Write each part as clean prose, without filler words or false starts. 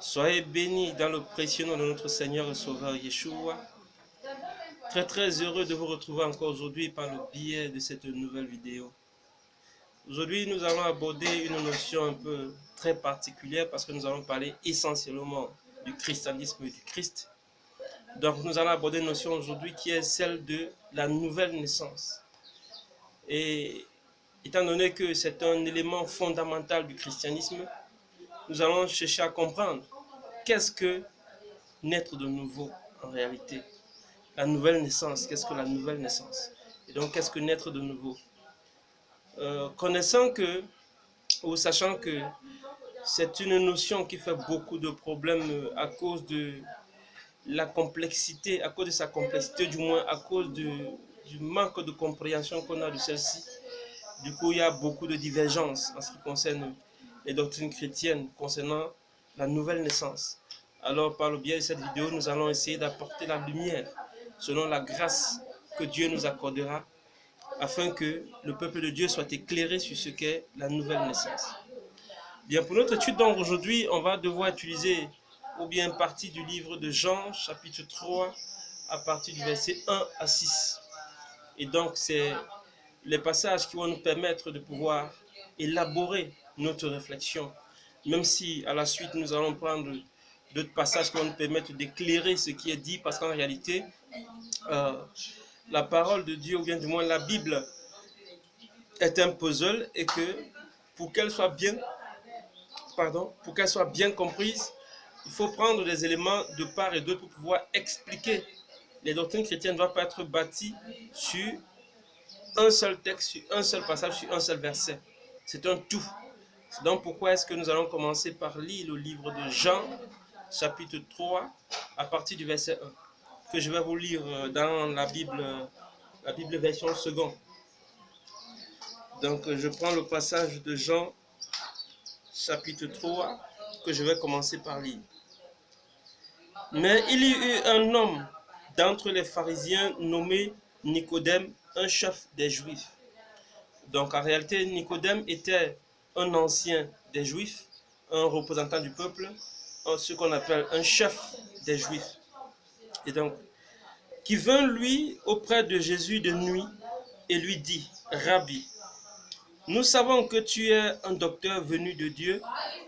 Soyez bénis dans le précieux nom de notre Seigneur et Sauveur Yeshua. Très heureux de vous retrouver encore aujourd'hui par le biais de cette nouvelle vidéo. Aujourd'hui, nous allons aborder une notion un peu très particulière parce que nous allons parler essentiellement du christianisme et du Christ. Donc, nous allons aborder une notion aujourd'hui qui est celle de la nouvelle naissance. Et étant donné que c'est un élément fondamental du christianisme, nous allons chercher à comprendre qu'est-ce que naître de nouveau en réalité. La nouvelle naissance, qu'est-ce que la nouvelle naissance? Et donc, qu'est-ce que naître de nouveau? Connaissant que, ou sachant que c'est une notion qui fait beaucoup de problèmes à cause de la complexité, à cause de sa complexité, du moins à cause du manque de compréhension qu'on a de celle-ci. Du coup, il y a beaucoup de divergences en ce qui concerne les doctrines chrétiennes concernant la nouvelle naissance. Alors, par le biais de cette vidéo, nous allons essayer d'apporter la lumière selon la grâce que Dieu nous accordera afin que le peuple de Dieu soit éclairé sur ce qu'est la nouvelle naissance. Bien, pour notre étude donc aujourd'hui, on va devoir utiliser ou bien une partie du livre de Jean, chapitre 3, à partir du verset 1 à 6. Et donc, c'est les passages qui vont nous permettre de pouvoir élaborer notre réflexion, même si à la suite nous allons prendre d'autres passages qui vont nous permettre d'éclairer ce qui est dit, parce qu'en réalité, la parole de Dieu, ou bien du moins la Bible, est un puzzle et que pour qu'elle soit bien, comprise, il faut prendre des éléments de part et d'autre pour pouvoir expliquer. Les doctrines chrétiennes ne doivent pas être bâties sur un seul texte, sur un seul passage, sur un seul verset. C'est un tout. C'est donc pourquoi est-ce que nous allons commencer par lire le livre de Jean, chapitre 3, à partir du verset 1, que je vais vous lire dans la Bible version seconde. Donc je prends le passage de Jean, chapitre 3, que je vais commencer par lire. Mais il y eut un homme d'entre les pharisiens nommé Nicodème, un chef des Juifs. Donc en réalité, Nicodème était un ancien des Juifs, un représentant du peuple, ce qu'on appelle un chef des Juifs. Et donc, qui vint lui auprès de Jésus de nuit et lui dit, Rabbi, nous savons que tu es un docteur venu de Dieu,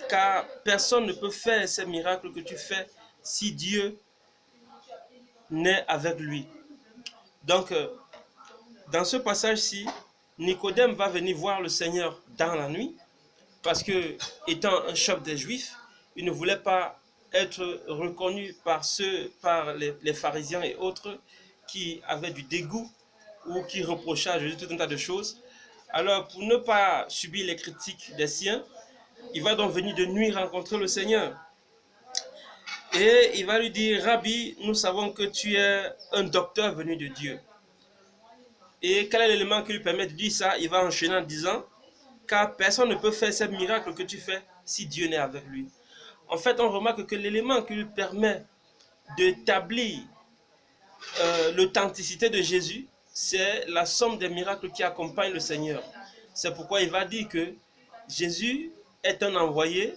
car personne ne peut faire ces miracles que tu fais si Dieu n'est avec lui. Donc, dans ce passage-ci, Nicodème va venir voir le Seigneur dans la nuit, parce que, étant un chef des Juifs, il ne voulait pas être reconnu par les pharisiens et autres qui avaient du dégoût ou qui reprochaient à Jésus tout un tas de choses. Alors, pour ne pas subir les critiques des siens, il va donc venir de nuit rencontrer le Seigneur. Et il va lui dire, Rabbi, nous savons que tu es un docteur venu de Dieu. Et quel est l'élément qui lui permet de dire ça? Il va enchaîner en disant, car personne ne peut faire ces miracles que tu fais si Dieu n'est avec lui. En fait, on remarque que l'élément qui lui permet d'établir l'authenticité de Jésus, c'est la somme des miracles qui accompagnent le Seigneur. C'est pourquoi il va dire que Jésus est un envoyé,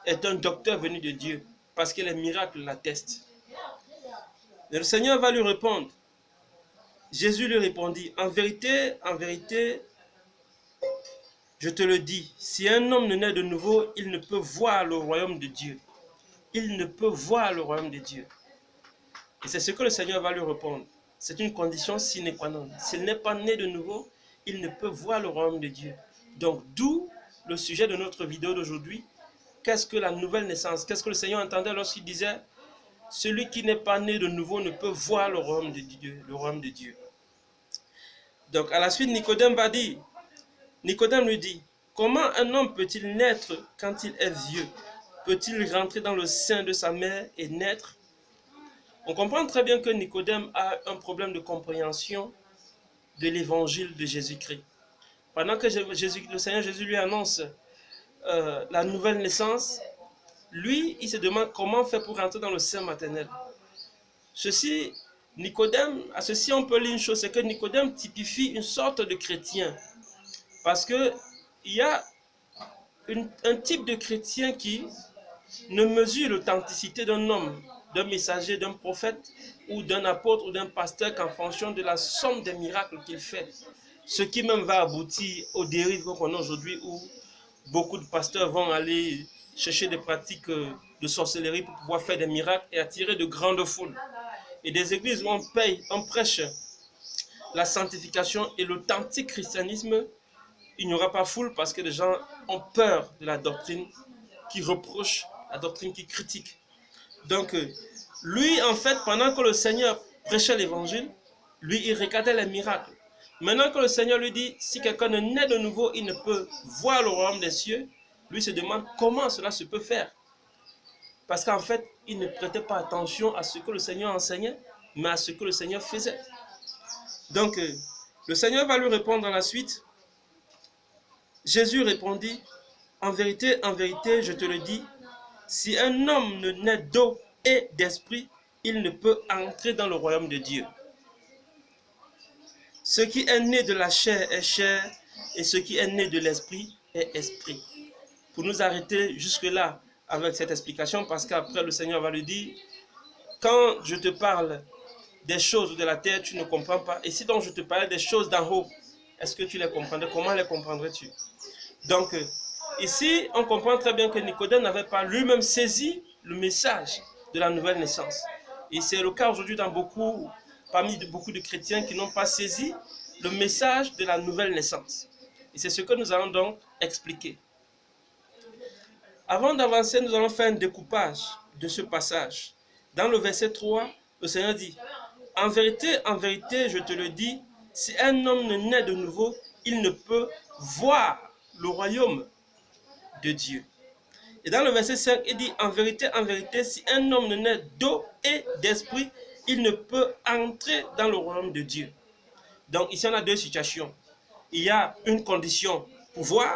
est un docteur venu de Dieu, parce que les miracles l'attestent. Et le Seigneur va lui répondre. Jésus lui répondit, en vérité, je te le dis, si un homme ne naît de nouveau, il ne peut voir le royaume de Dieu. Il ne peut voir le royaume de Dieu. Et c'est ce que le Seigneur va lui répondre. C'est une condition sine qua non. S'il n'est pas né de nouveau, il ne peut voir le royaume de Dieu. Donc, d'où le sujet de notre vidéo d'aujourd'hui. Qu'est-ce que la nouvelle naissance? Qu'est-ce que le Seigneur entendait lorsqu'il disait « Celui qui n'est pas né de nouveau ne peut voir le royaume de Dieu. » Le royaume de Dieu. Donc, à la suite, Nicodème va dire, Nicodème lui dit, « Comment un homme peut-il naître quand il est vieux? Peut-il rentrer dans le sein de sa mère et naître ?» On comprend très bien que Nicodème a un problème de compréhension de l'évangile de Jésus-Christ. Pendant que le Seigneur Jésus lui annonce la nouvelle naissance, lui, il se demande comment faire pour rentrer dans le sein maternel. À ceci, on peut lire une chose, c'est que Nicodème typifie une sorte de chrétien. Parce qu'il y a un type de chrétien qui ne mesure l'authenticité d'un homme, d'un messager, d'un prophète ou d'un apôtre ou d'un pasteur qu'en fonction de la somme des miracles qu'il fait. Ce qui même va aboutir aux dérives qu'on a aujourd'hui où beaucoup de pasteurs vont aller chercher des pratiques de sorcellerie pour pouvoir faire des miracles et attirer de grandes foules. Et des églises où on prêche la sanctification et l'authentique christianisme, il n'y aura pas foule parce que les gens ont peur de la doctrine qui reproche, la doctrine qui critique. Donc, lui, en fait, pendant que le Seigneur prêchait l'évangile, lui, il regardait les miracles. Maintenant que le Seigneur lui dit, si quelqu'un ne naît de nouveau, il ne peut voir le royaume des cieux, lui se demande comment cela se peut faire. Parce qu'en fait, il ne prêtait pas attention à ce que le Seigneur enseignait, mais à ce que le Seigneur faisait. Donc, le Seigneur va lui répondre dans la suite. Jésus répondit, en vérité, je te le dis, si un homme ne naît d'eau et d'esprit, il ne peut entrer dans le royaume de Dieu. Ce qui est né de la chair est chair, et ce qui est né de l'esprit est esprit. Pour nous arrêter jusque-là avec cette explication, parce qu'après le Seigneur va lui dire, quand je te parle des choses de la terre, tu ne comprends pas. Et si donc je te parlais des choses d'en haut, est-ce que tu les comprendrais? Comment les comprendrais-tu? Donc, ici, on comprend très bien que Nicodème n'avait pas lui-même saisi le message de la nouvelle naissance. Et c'est le cas aujourd'hui parmi beaucoup de chrétiens qui n'ont pas saisi le message de la nouvelle naissance. Et c'est ce que nous allons donc expliquer. Avant d'avancer, nous allons faire un découpage de ce passage. Dans le verset 3, le Seigneur dit, en vérité, je te le dis, si un homme ne naît de nouveau, il ne peut voir le royaume de Dieu. Et dans le verset 5, il dit, en vérité, si un homme ne naît d'eau et d'esprit, il ne peut entrer dans le royaume de Dieu. Donc ici, on a deux situations. Il y a une condition pour voir,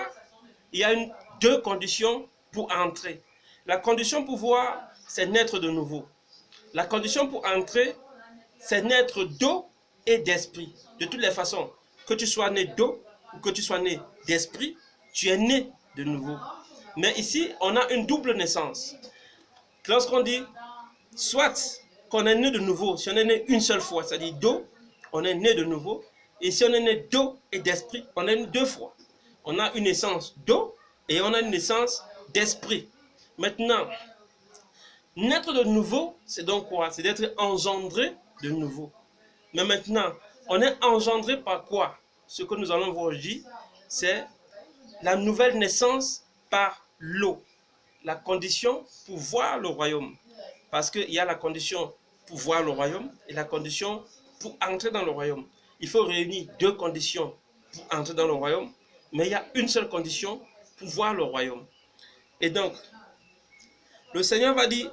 il y a deux conditions pour entrer. La condition pour voir, c'est naître de nouveau. La condition pour entrer, c'est naître d'eau et d'esprit. De toutes les façons, que tu sois né d'eau ou que tu sois né d'esprit, tu es né de nouveau. Mais ici, on a une double naissance. Lorsqu'on dit, soit qu'on est né de nouveau, si on est né une seule fois, c'est-à-dire d'eau, on est né de nouveau. Et si on est né d'eau et d'esprit, on est né deux fois. On a une naissance d'eau et on a une naissance d'esprit. Maintenant, naître de nouveau, c'est donc quoi? C'est d'être engendré de nouveau. Mais maintenant, on est engendré par quoi? Ce que nous allons voir aujourd'hui, c'est la nouvelle naissance par l'eau. La condition pour voir le royaume. Parce qu'il y a la condition pour voir le royaume et la condition pour entrer dans le royaume. Il faut réunir deux conditions pour entrer dans le royaume, mais il y a une seule condition pour voir le royaume. Et donc, le Seigneur va dire,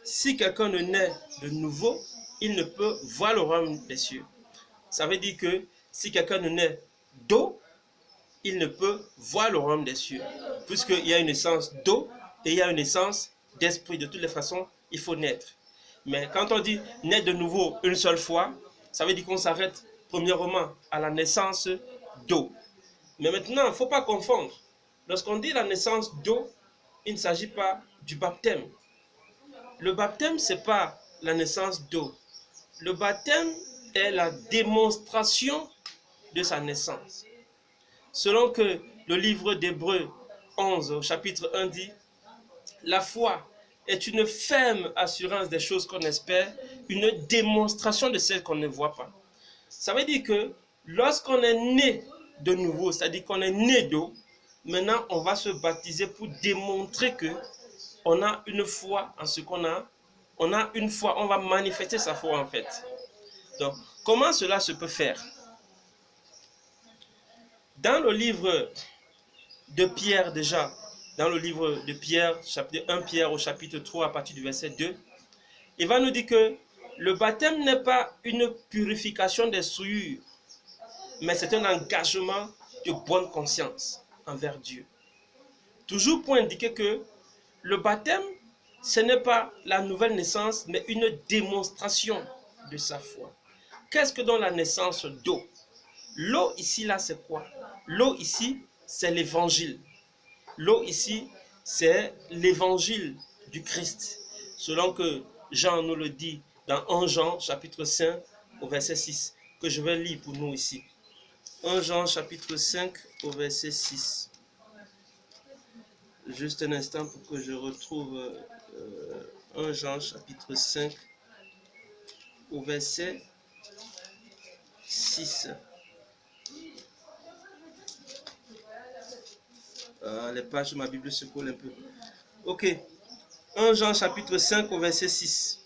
si quelqu'un ne naît de nouveau, il ne peut voir le royaume des cieux. Ça veut dire que si quelqu'un ne naît d'eau, il ne peut voir le royaume des cieux. Puisqu'il y a une naissance d'eau et il y a une naissance d'esprit. De toutes les façons, il faut naître. Mais quand on dit naître de nouveau une seule fois, ça veut dire qu'on s'arrête premièrement à la naissance d'eau. Mais maintenant, il ne faut pas confondre. Lorsqu'on dit la naissance d'eau, il ne s'agit pas du baptême. Le baptême, ce n'est pas la naissance d'eau. Le baptême est la démonstration de sa naissance. Selon que le livre d'Hébreux 11, au chapitre 1 dit, la foi est une ferme assurance des choses qu'on espère, une démonstration de celles qu'on ne voit pas. Ça veut dire que lorsqu'on est né de nouveau, c'est-à-dire qu'on est né d'eau, maintenant on va se baptiser pour démontrer que on a une foi en ce qu'on a. On a une foi, on va manifester sa foi en fait. Donc, comment cela se peut faire? Dans le livre de Pierre déjà, dans le livre de Pierre, chapitre 1 Pierre au chapitre 3 à partir du verset 2, il va nous dire que le baptême n'est pas une purification des souillures, mais c'est un engagement de bonne conscience envers Dieu. Toujours pour indiquer que le baptême, ce n'est pas la nouvelle naissance, mais une démonstration de sa foi. Qu'est-ce que dans la naissance d'eau? L'eau ici, là, c'est quoi? L'eau ici, c'est l'évangile. L'eau ici, c'est l'évangile du Christ, selon que Jean nous le dit dans 1 Jean chapitre 5 au verset 6, que je vais lire pour nous ici. 1 Jean chapitre 5 au verset 6. Juste un instant pour que je retrouve 1 Jean chapitre 5 au verset 6. Les pages de ma Bible se collent un peu. Ok. 1 Jean chapitre 5 au verset 6.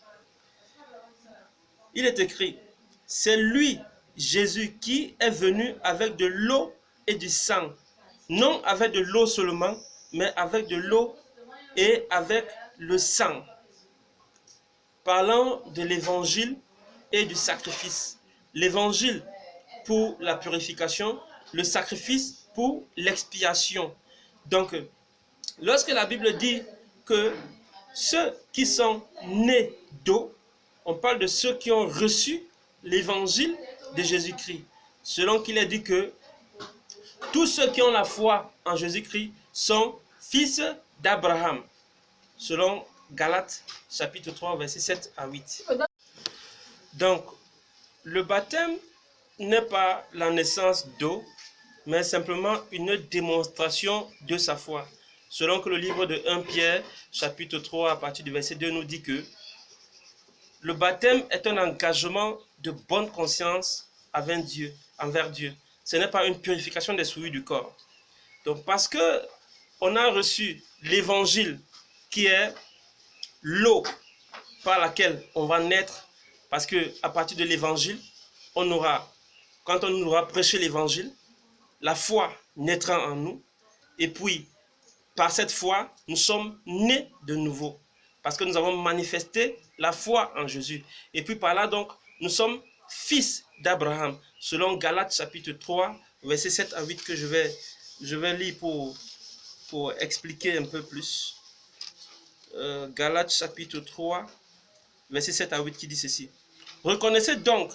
Il est écrit, c'est lui, Jésus, qui est venu avec de l'eau et du sang. Non avec de l'eau seulement, mais avec de l'eau et avec le sang. Parlant de l'évangile et du sacrifice. L'évangile pour la purification, le sacrifice pour l'expiation. Donc, lorsque la Bible dit que ceux qui sont nés d'eau, on parle de ceux qui ont reçu l'évangile de Jésus-Christ. Selon qu'il est dit que tous ceux qui ont la foi en Jésus-Christ sont fils d'Abraham. Selon Galates chapitre 3, verset 7 à 8. Donc, le baptême n'est pas la naissance d'eau, mais simplement une démonstration de sa foi. Selon que le livre de 1 Pierre, chapitre 3, à partir du verset 2, nous dit que le baptême est un engagement de bonne conscience envers Dieu. Ce n'est pas une purification des souillures du corps. Donc, parce que on a reçu l'évangile qui est l'eau par laquelle on va naître, parce que à partir de l'évangile, quand on nous aura prêché l'évangile, la foi naîtra en nous, et puis par cette foi, nous sommes nés de nouveau, parce que nous avons manifesté la foi en Jésus. Et puis par là, donc, nous sommes fils d'Abraham, selon Galates chapitre 3, verset 7 à 8, que je vais lire pour expliquer un peu plus. Galates chapitre 3, verset 7 à 8, qui dit ceci. Reconnaissez donc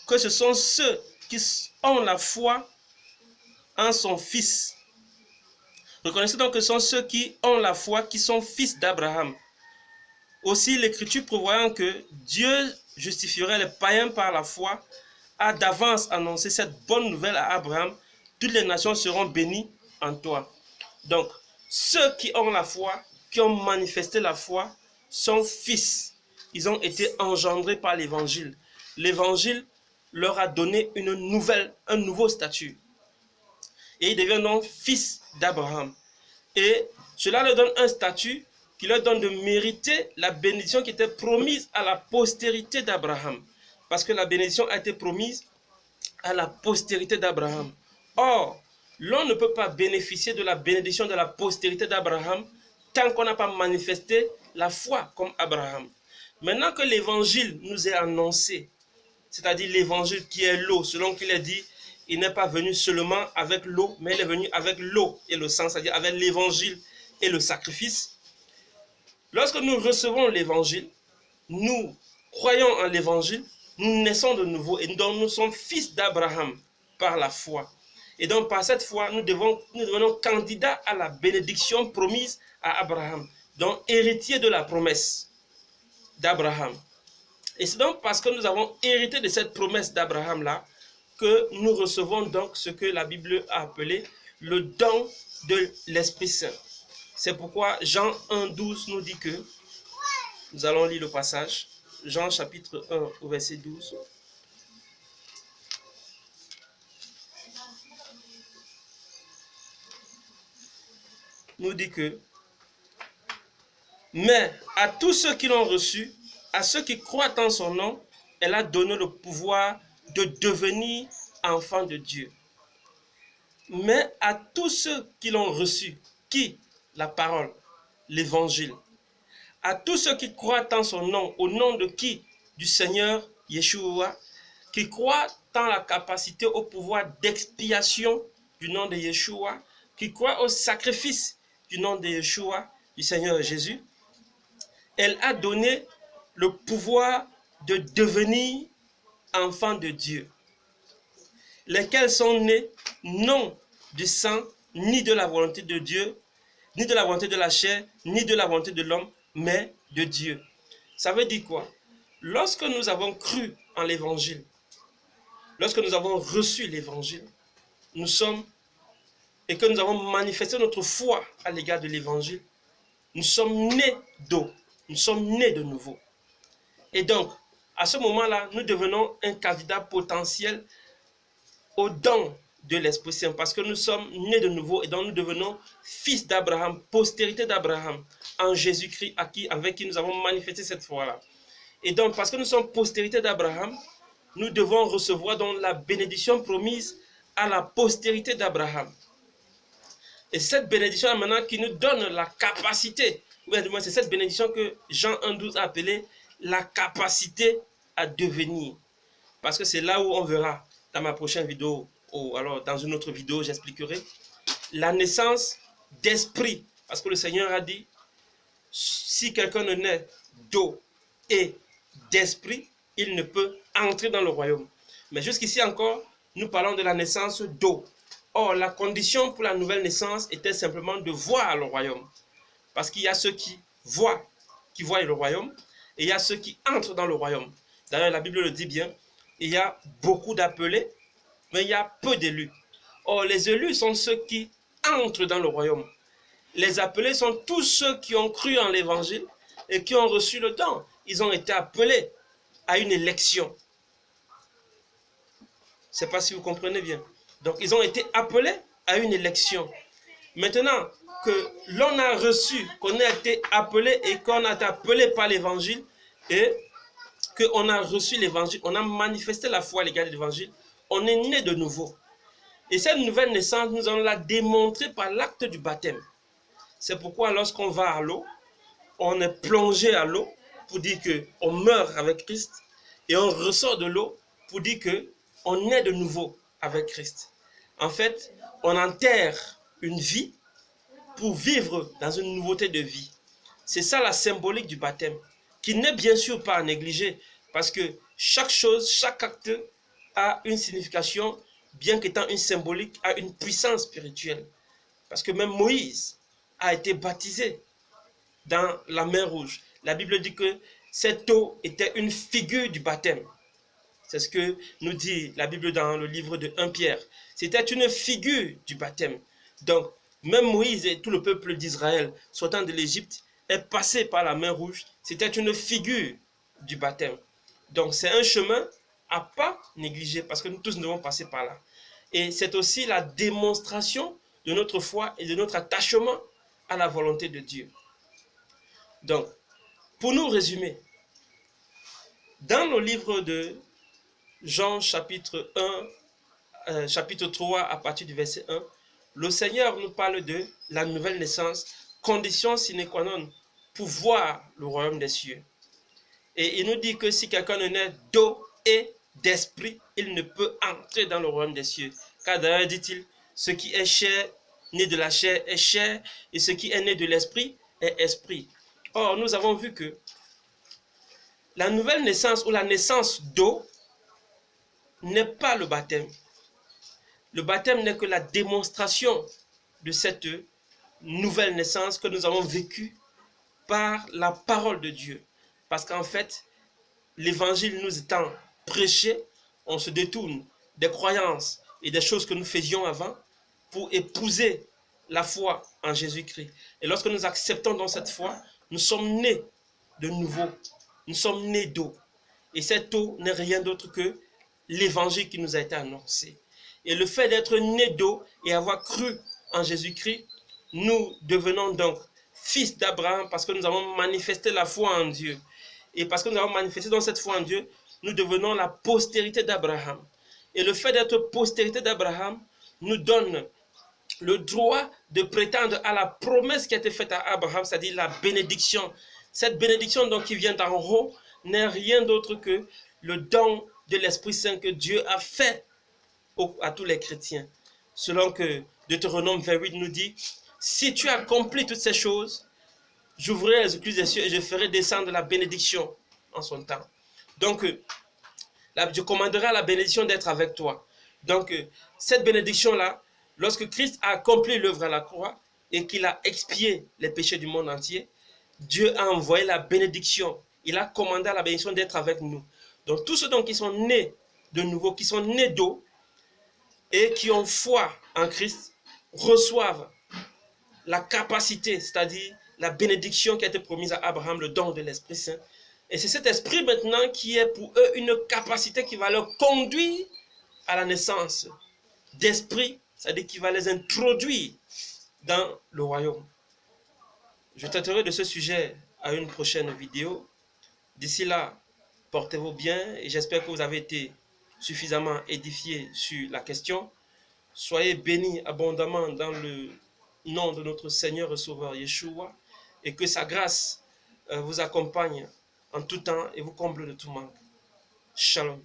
que ce sont ceux qui ont la foi en son Fils. Reconnaissez donc que ce sont ceux qui ont la foi qui sont fils d'Abraham. Aussi, l'Écriture prévoyant que Dieu justifierait les païens par la foi, a d'avance annoncé cette bonne nouvelle à Abraham. Toutes les nations seront bénies en toi. Donc, ceux qui ont la foi, qui ont manifesté la foi, sont fils. Ils ont été engendrés par l'Évangile. L'Évangile leur a donné un nouveau statut. Et ils deviennent donc fils d'Abraham. Et cela leur donne un statut qui leur donne de mériter la bénédiction qui était promise à la postérité d'Abraham. Parce que la bénédiction a été promise à la postérité d'Abraham. Or, l'on ne peut pas bénéficier de la bénédiction de la postérité d'Abraham tant qu'on n'a pas manifesté la foi comme Abraham. Maintenant que l'évangile nous est annoncé, c'est-à-dire l'évangile qui est l'eau, selon qu'il est dit, il n'est pas venu seulement avec l'eau, mais il est venu avec l'eau et le sang, c'est-à-dire avec l'évangile et le sacrifice. Lorsque nous recevons l'évangile, nous croyons en l'évangile, nous naissons de nouveau et donc nous sommes fils d'Abraham par la foi. Et donc par cette foi, nous devenons candidats à la bénédiction promise à Abraham, donc héritiers de la promesse d'Abraham. Et c'est donc parce que nous avons hérité de cette promesse d'Abraham-là que nous recevons donc ce que la Bible a appelé le don de l'Esprit Saint. C'est pourquoi Jean 1,12 nous dit que, nous allons lire le passage, Jean chapitre 1 au verset 12. Nous dit que, mais à tous ceux qui l'ont reçu, à ceux qui croient en son nom, elle a donné le pouvoir de devenir enfants de Dieu. Mais à tous ceux qui l'ont reçu, qui? La parole, l'évangile. À tous ceux qui croient en son nom, au nom de qui? Du Seigneur Yeshua, qui croient en la capacité, au pouvoir d'expiation du nom de Yeshua, qui croient au sacrifice du nom de Yeshua, du Seigneur Jésus. Elle a donné le pouvoir de devenir enfants de Dieu, lesquels sont nés non du sang ni de la volonté de Dieu, ni de la volonté de la chair, ni de la volonté de l'homme, mais de Dieu. Ça veut dire quoi? Lorsque nous avons cru en l'évangile, lorsque nous avons reçu l'évangile, nous sommes, et que nous avons manifesté notre foi à l'égard de l'évangile, nous sommes nés d'eau, nous sommes nés de nouveau. Et donc, à ce moment-là, nous devenons un candidat potentiel au don de l'Esprit Saint, parce que nous sommes nés de nouveau et donc nous devenons fils d'Abraham, postérité d'Abraham, en Jésus-Christ, avec qui nous avons manifesté cette foi-là. Et donc, parce que nous sommes postérité d'Abraham, nous devons recevoir donc la bénédiction promise à la postérité d'Abraham. Et cette bénédiction maintenant qui nous donne la capacité, c'est cette bénédiction que Jean 1,12 a appelée la capacité à devenir. Parce que c'est là où on verra dans ma prochaine vidéo, ou alors dans une autre vidéo, j'expliquerai la naissance d'esprit. Parce que le Seigneur a dit, si quelqu'un ne naît d'eau et d'esprit, il ne peut entrer dans le royaume. Mais jusqu'ici encore, nous parlons de la naissance d'eau. Or, la condition pour la nouvelle naissance était simplement de voir le royaume. Parce qu'il y a ceux qui voient le royaume, et il y a ceux qui entrent dans le royaume. D'ailleurs, la Bible le dit bien, il y a beaucoup d'appelés, mais il y a peu d'élus. Or, les élus sont ceux qui entrent dans le royaume. Les appelés sont tous ceux qui ont cru en l'évangile et qui ont reçu le don. Ils ont été appelés à une élection. Je ne sais pas si vous comprenez bien. Donc, ils ont été appelés à une élection. Maintenant que l'on a reçu, qu'on a été appelé et qu'on a été appelé par l'évangile et qu'on a reçu l'évangile, on a manifesté la foi à l'égard de l'évangile, on est né de nouveau. Et cette nouvelle naissance, nous allons la démontrer par l'acte du baptême. C'est pourquoi lorsqu'on va à l'eau, on est plongé à l'eau pour dire qu'on meurt avec Christ et on ressort de l'eau pour dire qu'on est de nouveau avec Christ. En fait, on enterre une vie pour vivre dans une nouveauté de vie. C'est ça la symbolique du baptême, qui n'est bien sûr pas à négliger, parce que chaque chose, chaque acte a une signification, bien qu'étant une symbolique, a une puissance spirituelle. Parce que même Moïse a été baptisé dans la mer Rouge. La Bible dit que cette eau était une figure du baptême. C'est ce que nous dit la Bible dans le livre de 1 Pierre. C'était une figure du baptême. Donc, même Moïse et tout le peuple d'Israël, sortant de l'Égypte, est passé par la mer Rouge. C'était une figure du baptême. Donc, c'est un chemin à pas négliger parce que nous tous devons passer par là. Et c'est aussi la démonstration de notre foi et de notre attachement à la volonté de Dieu. Donc, pour nous résumer, dans le livre de Jean chapitre 1, chapitre 3 à partir du verset 1, le Seigneur nous parle de la nouvelle naissance, condition sine qua non pour voir le royaume des cieux. Et il nous dit que si quelqu'un ne naît d'eau et d'esprit, il ne peut entrer dans le royaume des cieux. Car d'ailleurs, dit-il, ce qui est chair, né de la chair est chair, et ce qui est né de l'esprit est esprit. Or, nous avons vu que la nouvelle naissance ou la naissance d'eau n'est pas le baptême. Le baptême n'est que la démonstration de cette nouvelle naissance que nous avons vécue par la parole de Dieu. Parce qu'en fait, l'évangile nous étant prêché, on se détourne des croyances et des choses que nous faisions avant pour épouser la foi en Jésus-Christ. Et lorsque nous acceptons dans cette foi, nous sommes nés de nouveau. Nous sommes nés d'eau. Et cette eau n'est rien d'autre que l'évangile qui nous a été annoncé. Et le fait d'être nés d'eau et avoir cru en Jésus-Christ, nous devenons donc fils d'Abraham parce que nous avons manifesté la foi en Dieu. Et parce que nous avons manifesté dans cette foi en Dieu, nous devenons la postérité d'Abraham. Et le fait d'être postérité d'Abraham nous donne le droit de prétendre à la promesse qui a été faite à Abraham, c'est-à-dire la bénédiction. Cette bénédiction donc qui vient d'en haut n'est rien d'autre que le don de l'Esprit Saint que Dieu a fait à tous les chrétiens. Selon que Deutéronome 28 nous dit, si tu accomplis toutes ces choses, j'ouvrirai les écluses des cieux et je ferai descendre la bénédiction en son temps. Donc, je commanderai à la bénédiction d'être avec toi. Donc, cette bénédiction-là, lorsque Christ a accompli l'œuvre à la croix, et qu'il a expié les péchés du monde entier, Dieu a envoyé la bénédiction. Il a commandé à la bénédiction d'être avec nous. Donc tous ceux qui sont nés de nouveau, qui sont nés d'eau et qui ont foi en Christ, reçoivent la capacité, c'est-à-dire la bénédiction qui a été promise à Abraham, le don de l'Esprit Saint. Et c'est cet esprit maintenant qui est pour eux une capacité qui va leur conduire à la naissance d'esprit, c'est-à-dire qui va les introduire dans le royaume. Je traiterai de ce sujet à une prochaine vidéo. D'ici là, portez-vous bien et j'espère que vous avez été suffisamment édifiés sur la question. Soyez bénis abondamment dans le nom de notre Seigneur et Sauveur Yeshua et que sa grâce vous accompagne en tout temps et vous comble de tout manque. Shalom.